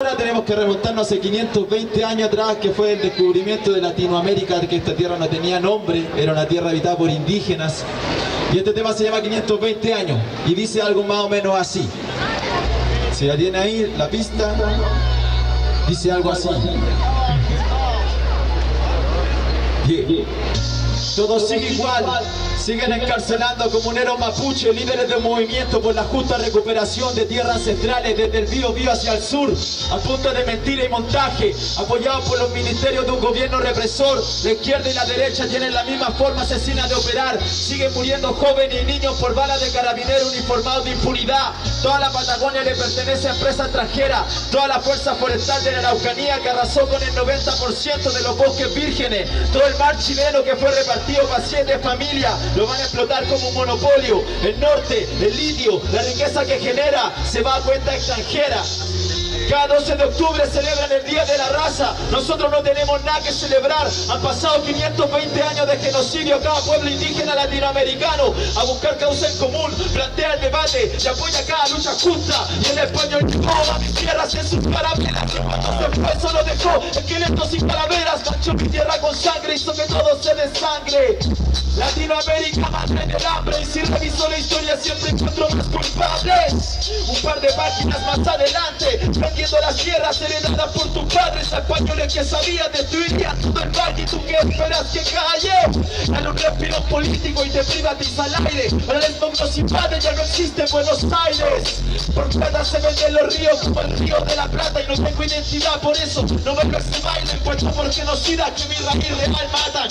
Ahora tenemos que remontarnos hace 520 años atrás, que fue el descubrimiento de Latinoamérica, que esta tierra no tenía nombre, era una tierra habitada por indígenas. Y este tema se llama 520 años y dice algo más o menos así. Si la tiene ahí, la pista, dice algo así. Yeah. Todo sigue igual. Siguen encarcelando comuneros mapuche, líderes del movimiento por la justa recuperación de tierras ancestrales desde el Biobío hacia el sur, a punta de mentira y montaje, apoyados por los ministerios de un gobierno represor. La izquierda y la derecha tienen la misma forma asesina de operar. Siguen muriendo jóvenes y niños por balas de carabineros uniformados de impunidad. Toda la Patagonia le pertenece a empresa extranjera. Toda la fuerza forestal de la Araucanía que arrasó con el 90% de los bosques vírgenes. Todo el mar chileno que fue repartido para 7 familias. Lo van a explotar como un monopolio. El norte, el litio, la riqueza que genera se va a cuenta extranjera. Cada 12 de octubre celebran el Día de la Raza. Nosotros no tenemos nada que celebrar. Han pasado 520 años de genocidio a cada pueblo indígena latinoamericano. A buscar causa en común, plantea el debate y apoya cada lucha justa. Y el español llevó mis tierras en sus calaveras. Y cuando se fue solo dejó esqueletos sin calaveras. Manchó mi tierra con sangre, hizo que todo se desangre. Latinoamérica, madre del hambre. Y si reviso la historia siempre encuentro más culpables. Un par de páginas más adelante, vendiendo las tierras heredadas por tus padres a españoles que sabían destruirían todo el valle. ¿Y tú qué esperas que calle? Dale un respiro político y te privatiza el aire. Ahora el smog nos invade, ya no existe en Buenos Aires. Por plata se venden los ríos como el río de la Plata. Y no tengo identidad, por eso no bailo ese baile. Puesto por genocida que mi raíz real matan.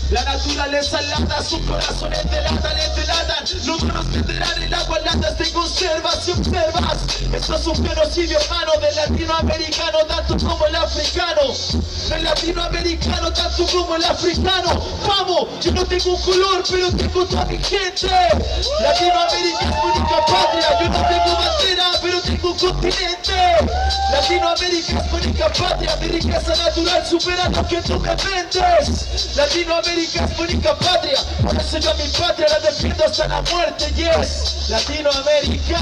La naturaleza lata, sus corazones delatan, les delatan. Los manos tendrán el agua en latas de conserva. Si observas, esto es un genocidio humano del latinoamericano tanto como el africano. Del latinoamericano tanto como el africano. Vamos, yo no tengo un color pero tengo toda mi gente. Latinoamérica es mi única patria. Yo no tengo bandera pero tengo un continente. Latinoamérica es mi única patria. Mi riqueza natural supera lo que tú me vendes. Latinoamérica es mi única patria. Por eso yo a mi patria la defiendo hasta la muerte. Yes, Latinoamérica.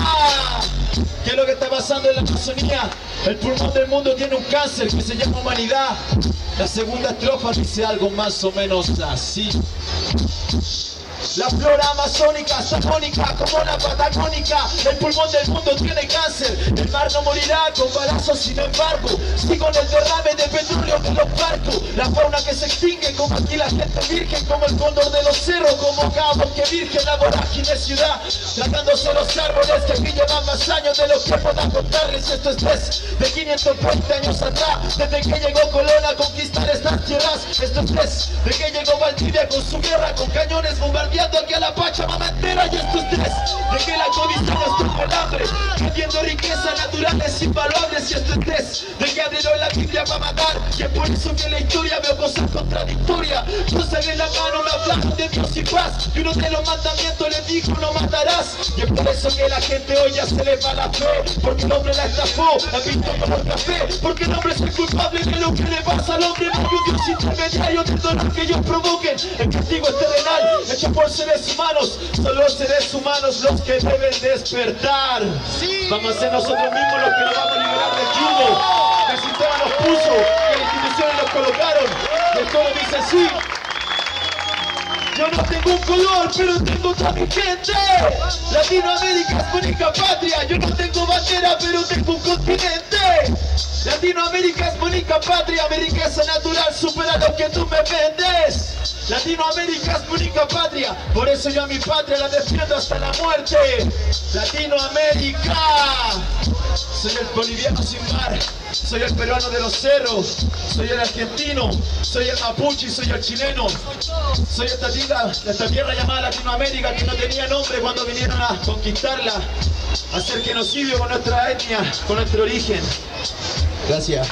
¿Qué es lo que está pasando en la Amazonía? El pulmón del mundo tiene un cáncer que se llama humanidad. La segunda estrofa dice algo más o menos así. La flora amazónica, salmónica como la patagónica. El pulmón del mundo tiene cáncer. El mar no morirá con balazos, sin embargo sí con el derrame de petróleo de los barcos. La fauna que se extingue como aquí la gente virgen. Como el cóndor de los cerros, como cada bosque virgen. La vorágine ciudad, tratándose los árboles que aquí llevan más años de lo que puedan contarles. Esto es de 520 años atrás, desde que llegó Colón a conquistar estas tierras. Esto es de que llegó Valdivia con su guerra, con cañones bombardeando aquí a la Pachamama entera. Y esto es de que la codicia nos tuvo el hambre, vendiendo riquezas naturales invaluables. Y esto es de que abrieron la Biblia para matar. Y es por eso que en la historia veo cosas contradictorias. Crucen en la mano, me hablaron de Dios y paz, y uno de los mandamientos les dijo no matarás. Y es por eso que la gente hoy ya se le va la fe, porque el hombre la estafó, la pintó como el café. Porque el hombre es el culpable de lo que le pasa al hombre. No hay un Dios intermediario del dolor que ellos provoquen. El castigo es terrenal, hecho por seres humanos. Son los seres humanos los que deben despertar. Sí. Vamos a ser nosotros mismos los que nos vamos a liberar del yugo que el sistema nos puso, que las instituciones nos colocaron. Y el coro dice así. Yo no tengo un color, pero tengo toda mi gente. Latinoamérica es mi única patria. Yo no tengo bandera, pero tengo un continente. Latinoamérica es mi única patria. Mi riqueza natural supera lo que tú me vendes. Latinoamérica es mi única patria. Por eso yo a mi patria la defiendo hasta la muerte. Latinoamérica. Soy el boliviano sin mar. Soy el peruano de los cerros. Soy el argentino. Soy el mapuche y soy el chileno. Soy esta tierra llamada Latinoamérica, que no tenía nombre cuando vinieron a conquistarla, a hacer genocidio con nuestra etnia, con nuestro origen. Gracias.